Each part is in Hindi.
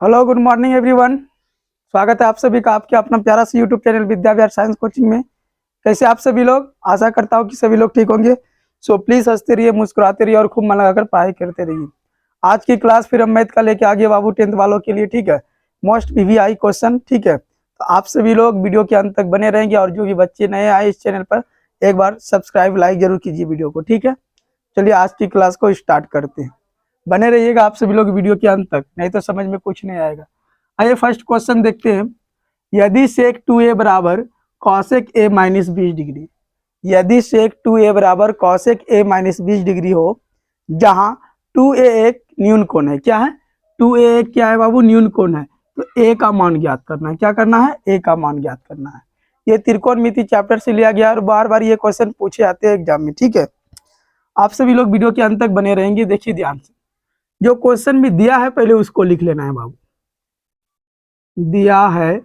Hello good morning everyone. स्वागत है आप सभी का आपके अपना प्यारा सा YouTube channel Vidya Vihar science coaching में। कैसे आप सभी लोग? आशा करता हूँ कि सभी लोग ठीक होंगे। सो प्लीज हंसते रहिए, मुस्कुराते रहिए और खूब मन लगाकर पढ़ाई करते रहिए। आज की क्लास फिर हम मैथ का लेके आगे बाबू 10th वालों के लिए, ठीक है। मोस्ट वीवीआई क्वेश्चन, ठीक है। तो आप सभी लोग वीडियो के अंत तक बने रहेंगे और जो भी बच्चे नए आए इस चैनल पर एक बार सब्सक्राइब लाइक जरूर कीजिए वीडियो को, ठीक है। चलिए आज की क्लास को स्टार्ट करते हैं। बने रहिएगा आप सभी लोग वीडियो के अंत तक, नहीं तो समझ में कुछ नहीं आएगा। आइए फर्स्ट क्वेश्चन देखते हैं। यदि सेक 2a बराबर कॉसेक a माइनस 20 डिग्री, यदि सेक 2a बराबर कॉसेक a माइनस 20 डिग्री हो, जहां 2a एक न्यून कोण है। क्या है? 2a एक क्या है बाबू? न्यून कोण है। तो a का मान ज्ञात करना है। क्या करना है? a का मान ज्ञात करना है। ये त्रिकोणमिति चैप्टर से लिया गया और बार बार ये क्वेश्चन पूछे आते हैं एग्जाम में, ठीक है। आप सभी लोग वीडियो के अंत तक बने रहेंगे। देखिए ध्यान से, जो क्वेश्चन भी दिया है पहले उसको लिख लेना है बाबू। दिया है,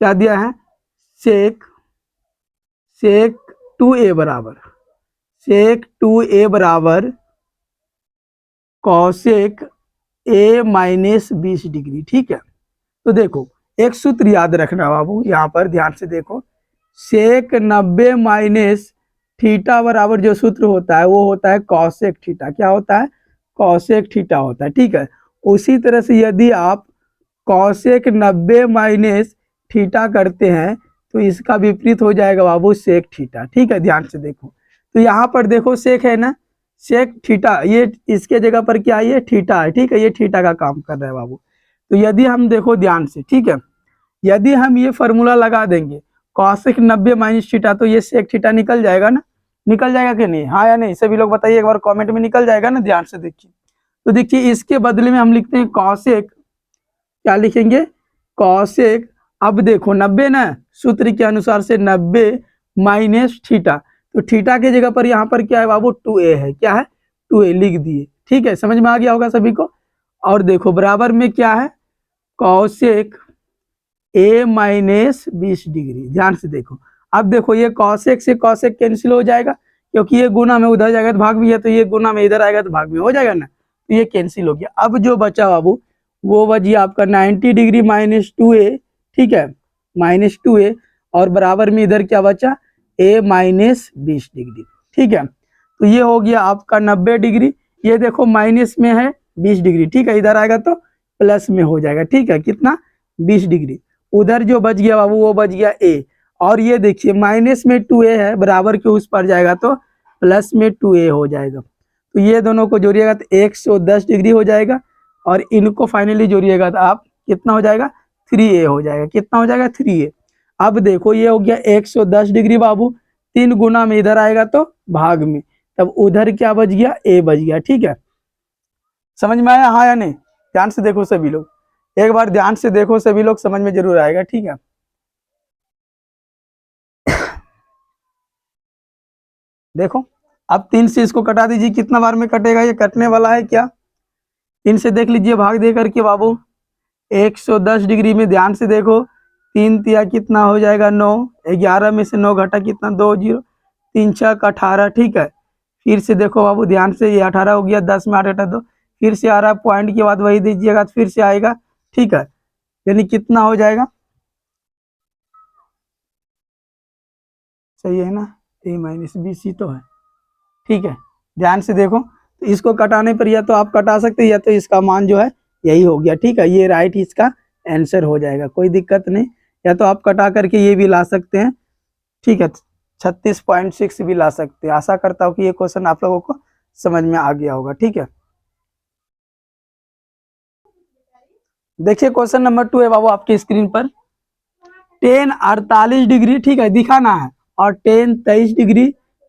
क्या दिया है? सेक सेक 2a बराबर सेक 2a बराबर कॉसेक a माइनस 20 डिग्री, ठीक है। तो देखो एक सूत्र याद रखना बाबू, यहाँ पर ध्यान से देखो। सेक 90 माइनस थीटा बराबर जो सूत्र होता है वो होता है कॉसेक थीटा। क्या होता है? कॉसेक थीटा होता है, ठीक है। उसी तरह से यदि आप कॉसेक 90 माइनस थीटा करते हैं तो इसका विपरीत हो जाएगा बाबू सेक थीटा, ठीक है। ध्यान से देखो, तो यहाँ पर देखो सेक है ना, सेक थीटा, ये इसके जगह पर क्या है? ये थीटा है, ठीक है। ये थीटा का काम कर रहा है बाबू। तो यदि हम देखो ध्यान से, ठीक है, यदि हम ये फॉर्मूला लगा देंगे कॉसेक 90 माइनस थीटा, तो ये सेक थीटा निकल जाएगा ना? निकल जाएगा कि नहीं? हाँ या नहीं? सभी लोग बताइए एक बार कॉमेंट में। निकल जाएगा ना? ध्यान से देखिए। तो देखिए इसके बदले में हम लिखते हैं कॉसेक, क्या लिखेंगे? कॉसेक। अब देखो 90 ना, सूत्र के अनुसार से 90 माइनस थीटा, तो थीटा की जगह पर यहाँ पर क्या है बाबू? 2a है। क्या है? 2a लिख दिए, ठीक है। समझ में आ गया होगा सभी को। और देखो बराबर में क्या है? Cosec a minus 20 degree. ध्यान से देखो, अब देखो ये कॉसेक से कॉसेक कैंसिल हो जाएगा, क्योंकि ये गुना में उधर जाएगा तो भाग भी है, तो ये गुना में इधर आएगा तो भाग में हो जाएगा ना। तो ये कैंसिल हो गया। अब जो बचा बाबू वो बची आपका 90 डिग्री माइनस 2a, ठीक है, माइनस 2a। और बराबर में इधर क्या बचा? a माइनस 20 डिग्री, ठीक है। तो ये हो गया आपका 90 डिग्री। ये देखो माइनस में है 20 डिग्री, ठीक है। इधर आएगा तो प्लस में हो जाएगा, ठीक है। कितना? 20 डिग्री। उधर जो बच गया बाबू वो बच गया a। और ये देखिए माइनस में 2a है, बराबर के उस पर जाएगा तो प्लस में 2a हो जाएगा। तो ये दोनों को जोड़िएगा तो 110 डिग्री हो जाएगा, और इनको फाइनली जोड़िएगा तो आप कितना हो जाएगा? 3a हो जाएगा। कितना हो जाएगा? 3a। अब देखो ये हो गया 110 डिग्री बाबू, 3 गुना में इधर आएगा तो भाग में, तब उधर क्या बच गया? a बच गया, ठीक है। समझ में आया हाँ या नहीं? ध्यान से देखो सभी लोग, एक बार ध्यान से देखो सभी लोग, समझ में जरूर आएगा, ठीक है। देखो अब 3 से इसको कटा दीजिए, कितना बार में कटेगा? ये कटने वाला है क्या? 3 से देख लीजिए, भाग दे करके बाबू 110 डिग्री में ध्यान से देखो। 3 तिया कितना हो जाएगा? 9। 11 में से 9 घटा कितना? 2 0। 3 6 18, ठीक है। फिर से देखो बाबू ध्यान से, ये 18 हो गया, 10 में 8 घटा 2, फिर से आ रहा है पॉइंट के बाद वही दीजिएगा तो फिर से आएगा, ठीक है। यानी कितना हो जाएगा? सही है ना? a माइनस 20 ही तो है, ठीक है। ध्यान से देखो, तो इसको कटाने पर या तो आप कटा सकते हैं या तो इसका मान जो है यही हो गया, ठीक है। ये राइट इसका आंसर हो जाएगा, कोई दिक्कत नहीं। या तो आप कटा करके ये भी ला सकते हैं, ठीक है। 36.6 भी ला सकते हैं। आशा करता हूँ कि ये क्वेश्चन आप लोगों को समझ में आ गया होगा, ठीक है। देखिए क्वेश्चन नंबर 2 है बाबू आपकी स्क्रीन पर। 10 48 डिग्री, ठीक है, दिखाना है। और 10 23 डिग्री,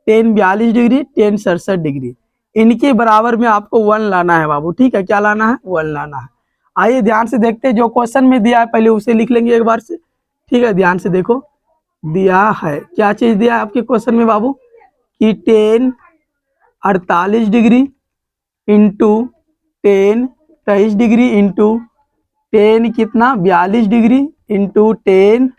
10 42 डिग्री, 10 67 डिग्री, इनके बराबर में आपको 1 लाना है बाबू, ठीक है। क्या लाना है? 1 लाना है। आइए ध्यान से देखते हैं, जो क्वेश्चन में दिया है पहले उसे लिख लेंगे एक बार से, ठीक है। ध्यान से देखो, दिया है क्या चीज दिया है आपके क्वेश्चन में बाबू? कि 10 48 डिग्री इंटू 10 23 डिग्री इंटू 10 कितना? 42 डिग्री इंटू 10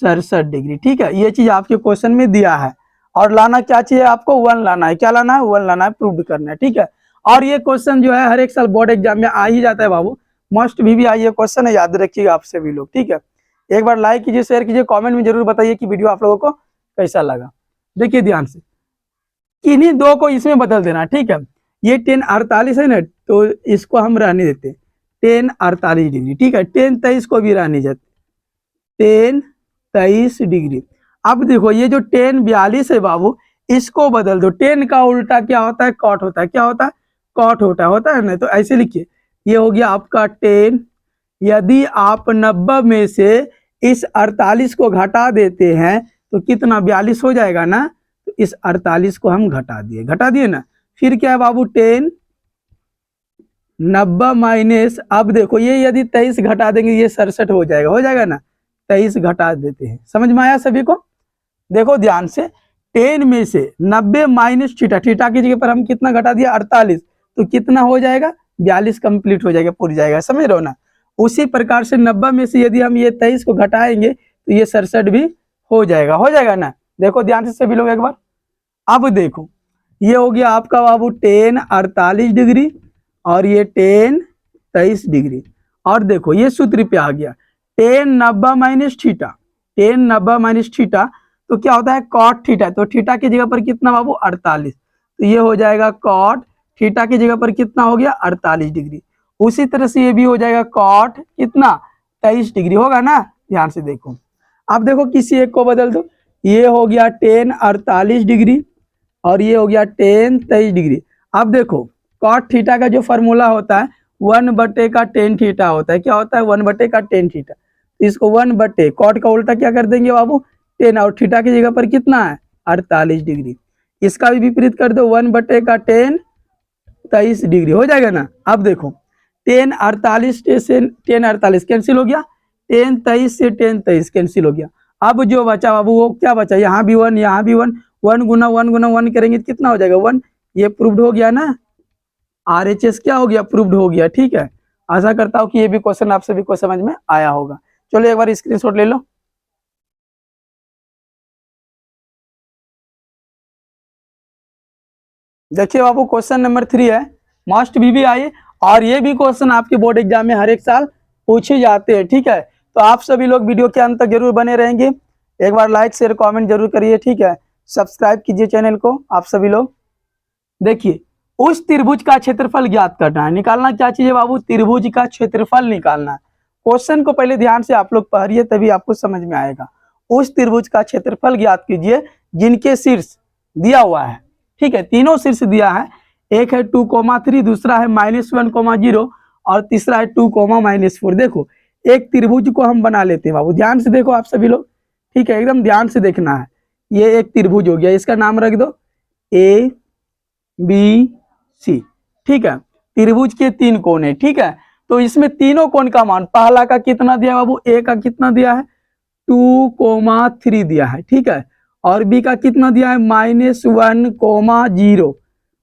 67 डिग्री, ठीक है। ये चीज आपके क्वेश्चन में दिया है। और लाना क्या चाहिए आपको? 1 लाना है। क्या लाना है? 1 लाना है, प्रूव करना है, ठीक है। और ये क्वेश्चन जो है हर एक साल बोर्ड एग्जाम में आ ही जाता है बाबू। मस्ट भी आई ये क्वेश्चन है, याद रखिएगा आप सभी लोग, ठीक है। एक बार लाइक कीजिए, शेयर कीजिए, कमेंट में जरूर बताइए कि वीडियो आप लोगों को कैसा लगा। देखिए ध्यान से, किन्हीं दो को इसमें बदल देना, ठीक है। ये 10:48 है ना, तो इसको हम रहने देते 10:48 डिग्री, ठीक है। 10:23 को भी रहने देते 10:23 डिग्री। अब देखो ये जो 10:42 है बाबू, इसको बदल दो। 10 का उल्टा क्या होता है? कॉट होता है। क्या होता है? कॉट होता है ना। तो ऐसे लिखिए, ये हो गया आपका 10। यदि आप 90 में से इस 48 को घटा देते हैं तो कितना? 42 हो जाएगा ना। तो इस 48 को हम घटा दिए ना। फिर क्या है बाबू? 10 90 माइनस, अब देखो ये यदि 23 घटा देंगे ये 67 हो जाएगा ना। 23 घटा देते हैं। समझ में आया सभी को? देखो ध्यान से, 10 में से 90 माइनस थीटा, थीटा की जगह पर हम कितना घटा दिया? 48, तो कितना हो जाएगा? 42 कंप्लीट हो जाएगा, पूरी जाएगा। समझ रहे हो ना? उसी प्रकार से 90 में से यदि हम ये 23 को घटाएंगे तो ये 67 भी हो जाएगा ना। देखो ध्यान से सभी लोग एक बार। अब देखो ये हो गया आपका बाबू 10:48 डिग्री और ये 10:23 डिग्री। और देखो ये सूत्र पे आ गया 10:90 माइनस थीटा। 10:90 माइनस थीटा तो क्या होता है? Cot theta. तो थीटा की जगह पर कितना बाबू? 48। तो ये हो जाएगा कॉट थीटा की जगह पर कितना हो गया? 48 डिग्री। उसी तरह से ये भी हो जाएगा कॉट कितना? 23 डिग्री होगा ना। ध्यान से देखो, अब देखो किसी एक को बदल दो। ये हो गया 10:48 डिग्री और ये हो गया 10:23 डिग्री। अब देखो कॉट थीटा का जो फॉर्मूला होता है 1/tan थीटा होता है। क्या होता है? 1/tan theta. इसको 1/, कॉट का उल्टा क्या कर देंगे बाबू? 10, और थीटा की जगह पर कितना है? 48 डिग्री। इसका भी विपरीत कर दो, 1/tan 23 डिग्री हो जाएगा ना। अब देखो 10:48 से 10:48 कैंसिल हो गया, 10:23 से 10:23 कैंसिल हो गया। अब जो बचा बाबू वो क्या बचा? यहाँ भी 1, यहाँ भी 1, 1 गुना 1 गुना 1 करेंगे तो कितना हो जाएगा? 1। ये प्रूव्ड हो गया ना। RHS क्या हो गया? प्रूव्ड हो गया, ठीक है। आशा करता हूँ कि ये भी क्वेश्चन आप सभी को समझ में आया होगा। चलो एक बार स्क्रीनशॉट ले लो। देखिए बाबू क्वेश्चन नंबर 3 है, मस्ट भी आई, और ये भी क्वेश्चन आपके बोर्ड एग्जाम में हर एक साल पूछे जाते हैं, ठीक है। तो आप सभी लोग वीडियो के अंत तक जरूर बने रहेंगे। एक बार लाइक शेयर कमेंट जरूर करिए, ठीक है। सब्सक्राइब कीजिए चैनल को आप सभी लोग। देखिए उस त्रिभुज का क्षेत्रफल ज्ञात करना है। निकालना क्या चाहिए बाबू? त्रिभुज का क्षेत्रफल निकालना है। क्वेश्चन को पहले ध्यान से आप लोग पढ़िए तभी आपको समझ में आएगा। उस त्रिभुज का क्षेत्रफल ज्ञात कीजिए जिनके शीर्ष दिया हुआ है, ठीक है। तीनों शीर्ष दिया है, एक है 2,3, दूसरा है -1,0 और तीसरा है 2,-4। देखो एक त्रिभुज को हम बना लेते हैं बाबू, ध्यान से देखो आप सभी लोग, ठीक है। एकदम ध्यान से देखना है। ये एक त्रिभुज हो गया, इसका नाम रख दो ABC, ठीक है। त्रिभुज के 3 कोण है, ठीक है। तो इसमें तीनों कोण का मान, पहला का कितना दिया बाबू? A का कितना दिया है? 2,3 दिया है, ठीक है। और B का कितना दिया है? -1,0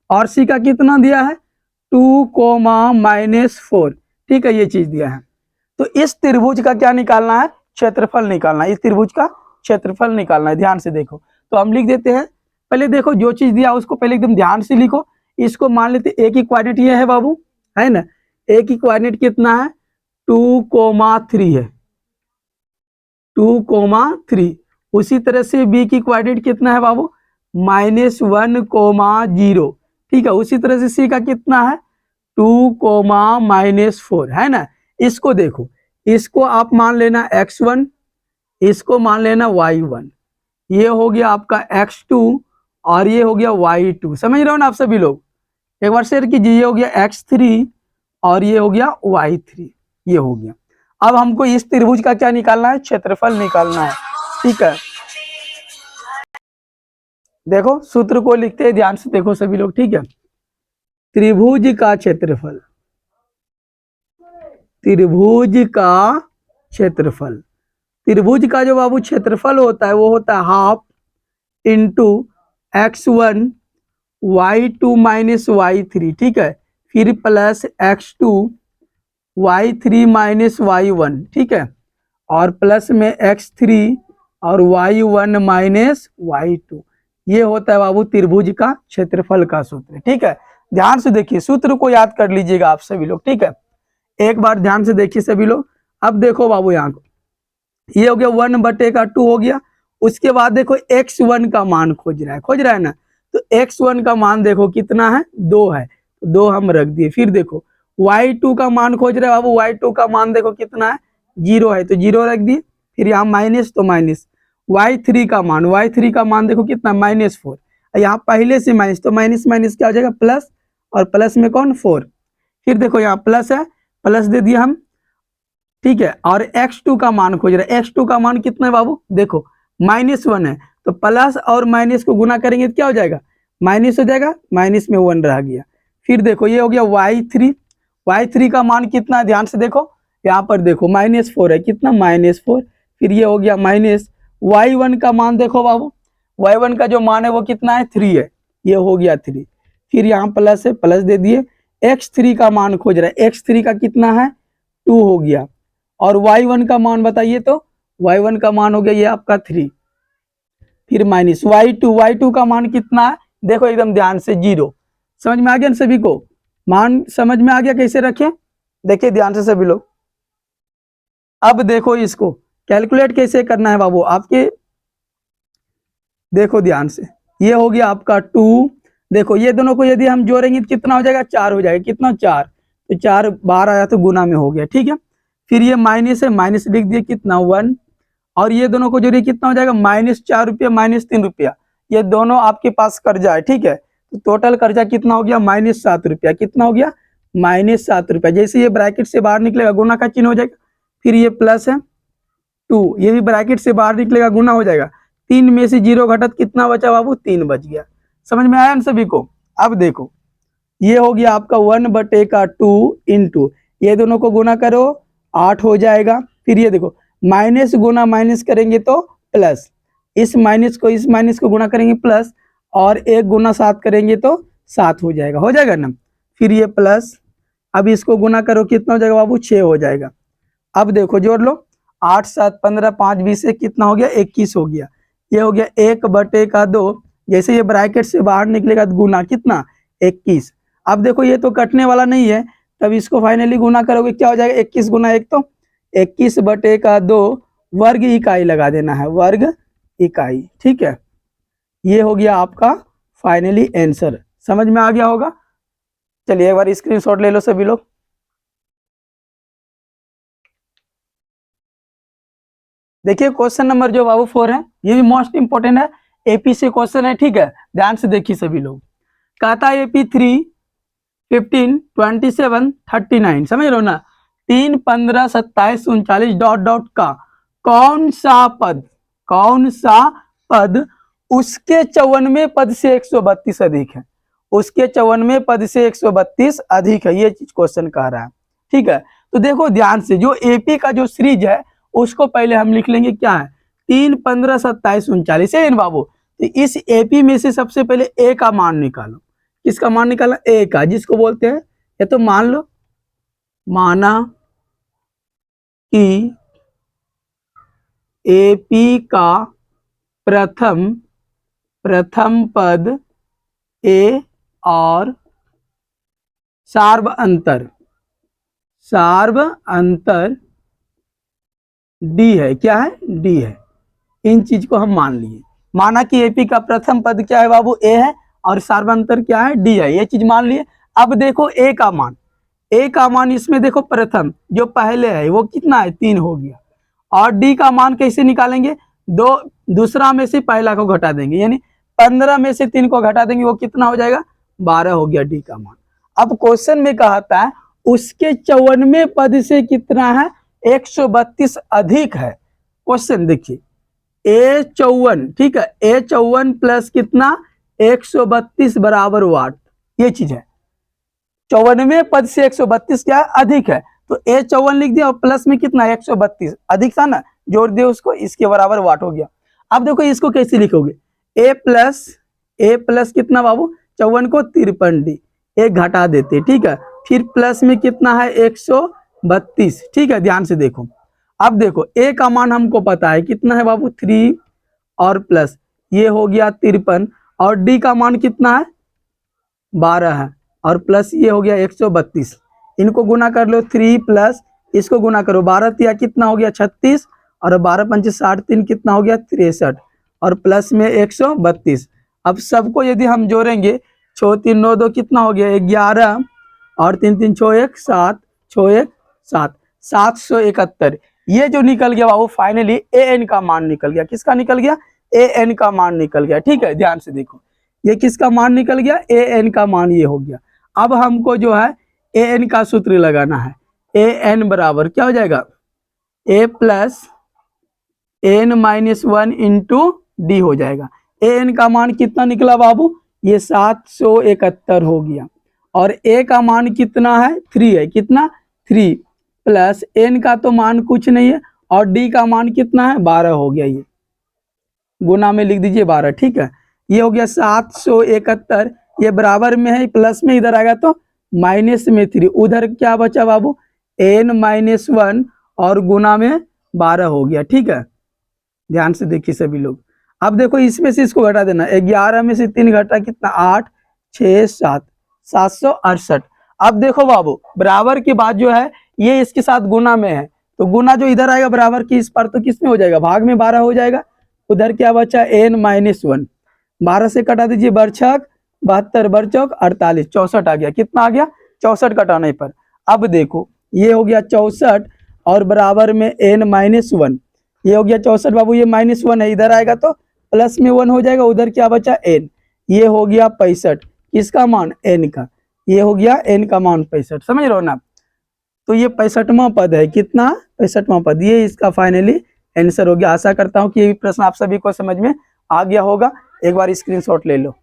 और C का कितना दिया है? 2,-4, ठीक है। ये चीज दिया है। तो इस त्रिभुज का क्या निकालना है? क्षेत्रफल निकालना है। इस त्रिभुज का क्षेत्रफल निकालना है। ध्यान से देखो, तो हम लिख देते हैं। पहले देखो जो चीज दिया उसको पहले एकदम ध्यान से लिखो। इसको मान लेते एक ही कोऑर्डिनेट ये है बाबू, है ना। एक ही कोऑर्डिनेट कितना है? 2,3 है, 2,3। उसी तरह से बी की कोऑर्डिनेट कितना है बाबू? -1,0, ठीक है। उसी तरह से सी का कितना है? 2,-4 है ना। इसको देखो, इसको आप मान लेना x1, इसको मान लेना y1। ये हो गया आपका x2 और ये हो गया y2। समझ रहे हो ना आप सभी लोग? एक बार शेयर कीजिए। ये हो गया x3 और ये हो गया y3, ये हो गया। अब हमको इस त्रिभुज का क्या निकालना है? क्षेत्रफल निकालना है, ठीक है। देखो सूत्र को लिखते हैं, ध्यान से देखो सभी लोग, ठीक है। त्रिभुज का क्षेत्रफल, त्रिभुज का क्षेत्रफल, त्रिभुज का जो बाबू क्षेत्रफल होता है वो होता है half into x1 y2 minus y3, ठीक है। फिर plus x2 y3 minus y1, ठीक है। और प्लस में x3 और y1 माइनस y2। ये होता है बाबू त्रिभुज का क्षेत्रफल का सूत्र, ठीक है। ध्यान से देखिए, सूत्र को याद कर लीजिएगा आप सभी लोग, ठीक है। एक बार ध्यान से देखिए सभी लोग। अब देखो बाबू यहाँ को, ये हो गया 1/2 हो गया। उसके बाद देखो x1 का मान खोज रहा है ना, तो x1 का मान देखो कितना है, 2 है, तो 2 हम रख दिए। फिर देखो y2 का मान खोज रहे हैं बाबू, y2 का मान देखो कितना है, 0 है, तो 0 रख दिए। फिर यहाँ माइनस, तो माइनस। y3 का मान देखो कितना, -4। यहाँ पहले से माइनस, तो माइनस माइनस क्या हो जाएगा, प्लस, और प्लस में कौन, 4। फिर देखो यहाँ प्लस है, प्लस दे दिया हम, ठीक है। और x2 का मान खोज रहे हैं, x2 का मान कितना है बाबू, देखो -1 है, तो प्लस और माइनस को गुना करेंगे तो क्या हो जाएगा, माइनस हो जाएगा, माइनस में 1 रह गया। फिर देखो ये हो गया y3 का मान कितना है, ध्यान से देखो, यहाँ पर देखो -4 है, कितना, -4। फिर ये हो गया माइनस y1 का मान देखो बाबू, y1 का जो मान है वो कितना है, 3 है, ये हो गया 3। फिर यहाँ प्लस है, प्लस दे दिए। x3 का मान खोज रहा है, x3 का कितना है, 2 हो गया। और y1 का मान बताइए, तो y1 का मान हो गया ये आपका 3। फिर माइनस y2 का मान कितना है, देखो एकदम ध्यान से, 0। समझ में आ गया ना सभी को, मान समझ में आ गया कैसे रखें, देखिए ध्यान से सभी लोग। अब देखो इसको कैलकुलेट कैसे करना है बाबू आपके, देखो ध्यान से, ये हो गया आपका 2। देखो ये दोनों को यदि हम जोड़ेंगे तो कितना हो जाएगा, 4 हो जाएगा, कितना, 4, तो 4 बाहर आया तो गुना में हो गया, ठीक है। फिर ये माइनस है, माइनस लिख दिए, कितना, 1। और ये दोनों को जोड़िए, कितना हो जाएगा, -4 रुपया, -3 रुपया, ये दोनों आपके पास कर्जा है, ठीक है। तो टोटल कर्जा कितना हो गया, -7 रुपया, कितना हो गया, -7 रुपया। जैसे ये ब्रैकेट से बाहर निकलेगा गुना का चिन्ह हो जाएगा। फिर ये प्लस है 2, ये भी ब्रैकेट से बाहर निकलेगा गुना हो जाएगा। 3 में से 0 घटत कितना बचा बाबू, 3 बच गया। समझ में आया ना सभी को। अब देखो ये हो गया आपका 1/2 इंटू, ये दोनों को गुना करो, 8 हो जाएगा। फिर ये देखो माइनस गुना माइनस करेंगे तो प्लस, इस माइनस को गुना करेंगे प्लस, और 1 गुना 7 करेंगे तो 7 हो जाएगा ना। फिर ये प्लस, अब इसको गुना करो, कितना हो जाएगा बाबू, 6 हो जाएगा। अब देखो जोड़ लो, 8 7 15 5 20 से कितना हो गया, 21 हो गया। ये हो गया 1/2, जैसे ये ब्रैकेट से बाहर निकलेगा तो गुना कितना, 21। अब देखो ये तो कटने वाला नहीं है, तब इसको फाइनली गुना करोगे, क्या हो जाएगा, 21 गुना 1 तो 21/2 वर्ग इकाई लगा देना है, वर्ग इकाई, ठीक है। ये हो गया आपका फाइनली आंसर, समझ में आ गया होगा। चलिए एक बार स्क्रीनशॉट ले लो सभी लोग। देखिए क्वेश्चन नंबर जो बाबू 4 है, ये भी मोस्ट इंपोर्टेंट है, एपी से क्वेश्चन है, ठीक है। ध्यान से देखिए सभी लोग। कहता है एपी 3 15 27 39, समझ लो ना, 3 15 27 39 डॉट डॉट का कौन सा पद उसके 54वें पद से 132 अधिक है, उसके 54वें पद से 132 अधिक है, ये चीज क्वेश्चन कह रहा है, ठीक है। तो देखो ध्यान से, जो एपी का जो सीरीज है उसको पहले हम लिख लेंगे, क्या है, 3 15 27 39 है बाबू। तो इस एपी में से सबसे पहले ए का मान निकालो, किसका मान निकाला, ए का, जिसको बोलते हैं, या तो मान लो, माना कि एपी का प्रथम पद ए और सार्व अंतर डी है, क्या है, डी है। इन चीज को हम मान लिए, माना कि एपी का प्रथम पद क्या है बाबू, ए है, और सार्वंतर क्या है, डी है, ये चीज मान लिए। अब देखो ए का मान इसमें देखो प्रथम जो पहले है वो कितना है, 3 हो गया। और डी का मान कैसे निकालेंगे, दूसरा में से पहला को घटा देंगे, यानी 15 में से 3 को घटा देंगे, वो कितना हो जाएगा, 12 हो गया डी का मान। अब क्वेश्चन में कहता है उसके 54वें पद से कितना है, 132 अधिक है। क्वेश्चन देखिए, A54, ठीक है, A54 प्लस कितना, 132 बराबर वाट, ये चीज है। 54वें पद से 132 क्या है, अधिक है, तो A54 लिख दिया, और प्लस में कितना, 132 अधिक था ना, जोड़ दिया उसको, इसके बराबर वाट हो गया। अब देखो इसको कैसे लिखोगे, A प्लस कितना बाबू, 54 को 53D, एक घटा देते, ठीक है। फिर प्लस में कितना है, 132, ठीक है। ध्यान से देखो, अब देखो ए का मान हमको पता है कितना है बाबू, 3, और प्लस ये हो गया 53, और डी का मान कितना है, 12 है, और प्लस ये हो गया 132। इनको गुना कर लो 3 प्लस इसको गुना करो 12 तिया कितना हो गया 36 और 12 पंचे 60 3 कितना हो गया 63 और प्लस में 132। अब सबको यदि हम जोड़ेंगे 6 3 9 2 कितना हो गया 11 और 3 3 6 1 7 6 1 7 771। ये जो निकल गया बाबू फाइनली ए एन का मान निकल गया। किसका निकल गया ए एन का मान निकल गया। ठीक है ध्यान से देखो ये किसका मान निकल गया ए एन का मान ये हो गया। अब हमको जो है ए एन का सूत्र लगाना है। ए एन बराबर क्या हो जाएगा A plus N minus 1 into D हो जाएगा। ए एन का मान कितना निकला बाबू ये 771 हो गया और ए का मान कितना है 3 है कितना 3 प्लस एन का तो मान कुछ नहीं है और डी का मान कितना है 12 हो गया। ये गुना में लिख दीजिए 12। ठीक है ये हो गया 771 ये बराबर में है प्लस में इधर आएगा तो माइनस में 3 उधर क्या बचा बाबू एन माइनस 1 और गुना में 12 हो गया। ठीक है ध्यान से देखिए सभी लोग। अब देखो इसमें से इसको घटा देना 11 में से 3 घटा कितना 8 6 7 768। अब देखो बाबू बराबर की बात जो है ये इसके साथ गुना में है तो गुना जो इधर आएगा बराबर की इस पर तो किस में हो जाएगा भाग में 12 हो जाएगा। उधर क्या बचा एन माइनस 1 12 से कटा दीजिए बरछक 72 बरचौक 48 64 आ गया। कितना आ गया 64 कटाने पर। अब देखो ये हो गया 64 और बराबर में एन माइनस 1 ये हो गया 64 बाबू ये माइनस 1 है इधर आएगा तो प्लस में 1 हो जाएगा। उधर क्या बचा एन ये हो गया 65 किसका मान एन का ये हो गया एन का मान 65 समझ रहे हो ना। तो ये 65वां पद है कितना 65वां पद ये इसका फाइनली आंसर हो गया। आशा करता हूं कि ये प्रश्न आप सभी को समझ में आ गया होगा। एक बार स्क्रीनशॉट ले लो।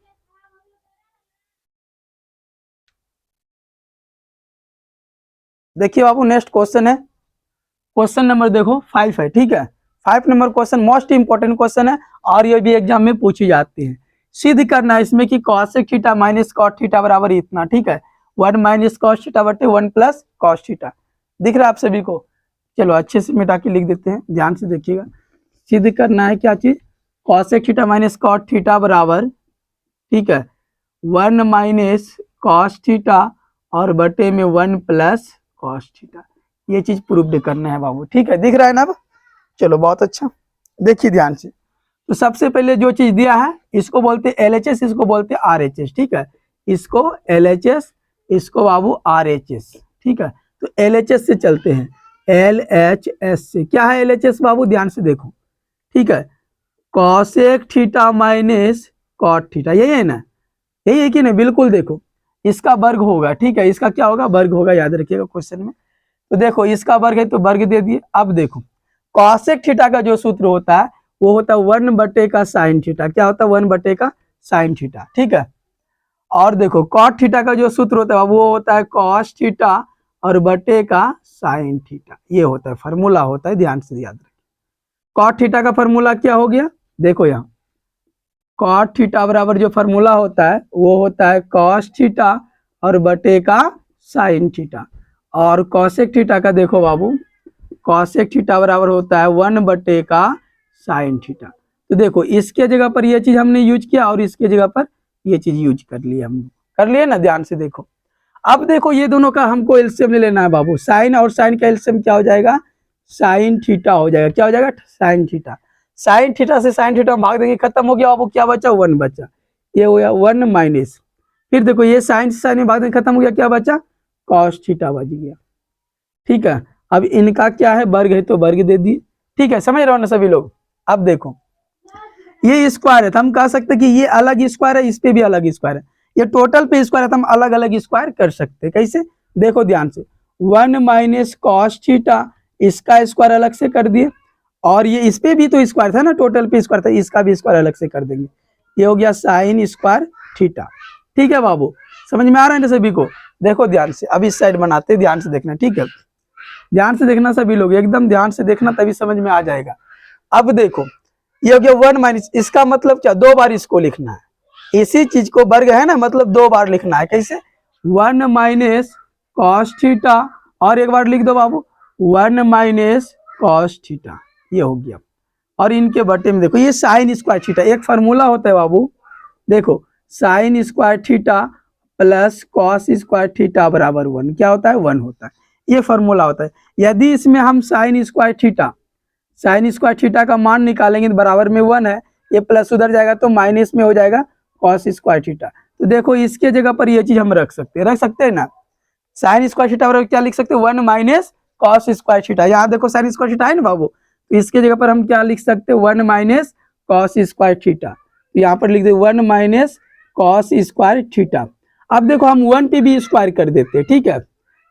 देखिए बाबू नेक्स्ट क्वेश्चन है क्वेश्चन नंबर देखो 5 है। ठीक है 5 number question most important question है और ये भी एग्जाम में पूछी जाती है। सिद्ध करना है इसमें कि cosec theta minus cot theta बराबर इतना। ठीक है 1 माइनस cos थीटा बटे 1 प्लस cos थीटा दिख रहा है आप सभी को। चलो अच्छे से मिटा के लिख देते हैं ध्यान से देखिएगा। सिद्ध करना है क्या चीज cosec theta minus cot theta बराबर ठीक है 1 माइनस cos थीटा और बटे में 1 प्लस cos थीटा ये चीज प्रूव करना है बाबू। ठीक है दिख रहा है ना। अब चलो बहुत अच्छा देखिए ध्यान से। तो सबसे पहले जो चीज दिया है इसको बोलते हैं LHS इसको बोलते हैं RHS। ठीक है इसको LHS इसको बाबू RHS। ठीक है तो LHS से चलते हैं LHS से क्या है LHS बाबू ध्यान से देखो। ठीक है cosec theta minus cot theta यही है ना यही है कि नहीं बिल्कुल देखो इसका वर्ग होगा। ठीक है इसका क्या होगा वर्ग होगा याद रखिएगा क्वेश्चन में। तो देखो इसका वर्ग है तो वर्ग दे दिए। अब देखो cosec थीटा का जो सूत्र होता है वो होता है 1 बटे का साइन थीटा। क्या होता है 1 बटे का साइन थीटा। ठीक है और देखो cot थीटा का जो सूत्र होता है वो होता है cos थीटा और बटे का साइन थीटा ये होता है फॉर्मूला होता है ध्यान से याद रखिए। cot थीटा का फॉर्मूला क्या हो गया देखो यहाँ cot थीटा बराबर जो फॉर्मूला होता है वो होता है cos थीटा और बटे का साइन थीटा और cosec थीटा का देखो बाबू cosec थीटा बराबर होता है 1 बटे का साइन थीटा। तो देखो इसके जगह पर ये चीज हमने यूज किया और इसके जगह पर ये चीज यूज कर लिया हमने कर लिया ना ध्यान से देखो। अब देखो ये दोनों का हमको एलसीएम ले लेना है बाबू। साइन और साइन का एलसीएम क्या हो जाएगा साइन थीटा हो जाएगा। क्या हो जाएगा साइन थीटा। साइन थीटा से साइन थीटा भाग देंगे खत्म हो गया बाबू क्या बचा 1 बचा ये हो गया 1 माइनस फिर देखो ये साइन से साइन में भाग देंगे खत्म हो गया क्या बचा cos थीटा बच गया। ठीक है अब इनका क्या है वर्ग है तो वर्ग दे दिए। ठीक है समझ रहे हो ना सभी लोग। अब देखो ये स्क्वायर है तो हम कह सकते हैं कि ये अलग स्क्वायर है इस पे भी अलग स्क्वायर है। ये टोटल पे स्क्वायर है तो हम अलग अलग स्क्वायर कर सकते हैं। कैसे देखो ध्यान से 1 माइनस cos थीटा इसका स्क्वायर अलग से कर दिए और ये इस पे भी तो स्क्वायर था ना टोटल पे स्क्वायर था इसका भी स्क्वायर अलग से कर देंगे ये हो गया साइन स्क्वायर थीटा। ठीक है बाबू समझ में आ रहा है ना सभी को। देखो ध्यान से अब इस साइड बनाते ध्यान से देखना। ठीक है ध्यान से देखना सभी लोग एकदम ध्यान से देखना तभी समझ में आ जाएगा। अब देखो ये हो गया 1 माइनस इसका मतलब क्या 2 बार इसको लिखना है इसी चीज को वर्ग है ना मतलब 2 बार लिखना है। कैसे 1 माइनस cos थीटा और एक बार लिख दो बाबू 1 माइनस cos थीटा ये हो गया और इनके बटे में देखो ये साइन स्क्वायर थीटा एक फार्मूला होता है बाबू। देखो sine square theta plus cos square theta बराबर 1, क्या होता है 1 होता है, ये फॉर्मूला होता है। यदि इसमें हम साइन स्क्वायर थीटा का मान निकालेंगे तो बराबर में 1 है, ये प्लस उधर जाएगा तो माइनस में हो जाएगा कॉस स्क्वायर थीटा। तो देखो इसके जगह पर ये चीज हम रख सकते हैं ना, साइन स्क्वायर थीटा बराबर क्या लिख सकते हैं 1 माइनस कॉस स्क्वायर थीटा। यहाँ देखो साइन स्क्वायर थीटा है ना बाबू, तो इसके जगह पर हम क्या लिख सकते हैं 1 माइनस कॉस स्क्वायर थीटा। तो यहाँ पर लिख दे 1 माइनस कॉस स्क्वायर थीटा। अब देखो हम 1 पे भी स्क्वायर कर देते हैं, ठीक है,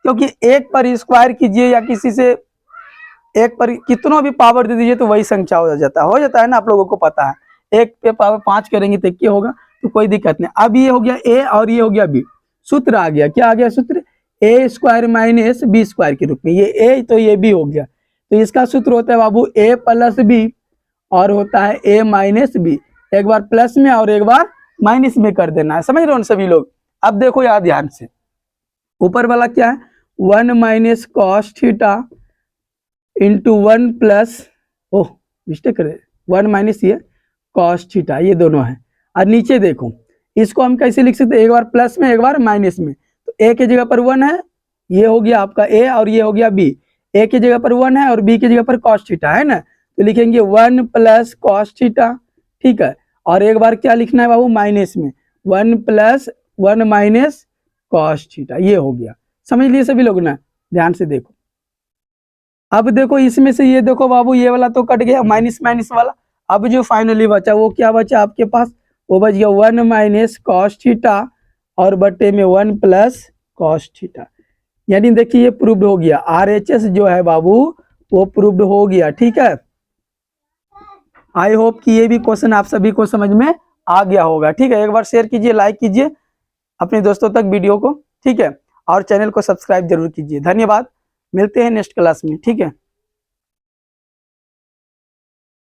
क्योंकि एक पर स्क्वायर कीजिए या किसी से एक पर कितना भी पावर दे दीजिए तो वही संख्या हो जाता है ना, आप लोगों को पता है। एक पे पावर 5 करेंगे तो क्या होगा, तो कोई दिक्कत नहीं। अब ये हो गया ए और ये हो गया बी, सूत्र आ गया, क्या आ गया सूत्र, ए स्क्वायर माइनस बी स्क्वायर के रूप में। ये ए तो ये बी हो गया, तो इसका सूत्र होता है बाबू ए प्लस बी और होता है ए माइनस बी। एक बार प्लस में और एक बार माइनस में कर देना है, समझ रहे हो सभी लोग। अब देखो यार ध्यान से, ऊपर वाला क्या है 1 minus cos theta into 1 plus, oh mistake करे, 1 माइनस ये कॉस थीटा, ये दोनों है। और नीचे देखो इसको हम कैसे लिख सकते हैं, एक बार प्लस में एक बार माइनस में। तो ए के जगह पर 1 है, ये हो गया आपका ए और ये हो गया बी। ए की जगह पर 1 है और बी की जगह पर कॉस थीटा है ना, तो लिखेंगे 1 प्लस कॉस थीटा, ठीक है। और एक बार क्या लिखना है बाबू माइनस में 1 प्लस 1 माइनस कॉस थीटा, ये हो गया। समझ लिए सभी लोग ना, ध्यान से देखो। अब देखो इसमें से ये देखो बाबू ये वाला तो कट गया माइनस माइनस वाला। अब जो फाइनली बचा वो क्या बचा आपके पास, वो बच गया 1 माइनस कॉस थीटा और बटे में 1 प्लस कॉस थीटा। यानी देखिए ये प्रूव्ड हो गया, RHS जो है बाबू वो प्रूव्ड हो गया, ठीक है। आई होप कि ये भी क्वेश्चन आप सभी को समझ में आ गया होगा, ठीक है। एक बार शेयर कीजिए, लाइक कीजिए अपने दोस्तों तक वीडियो को, ठीक है, और चैनल को सब्सक्राइब जरूर कीजिए। धन्यवाद, मिलते हैं नेक्स्ट क्लास में, ठीक है।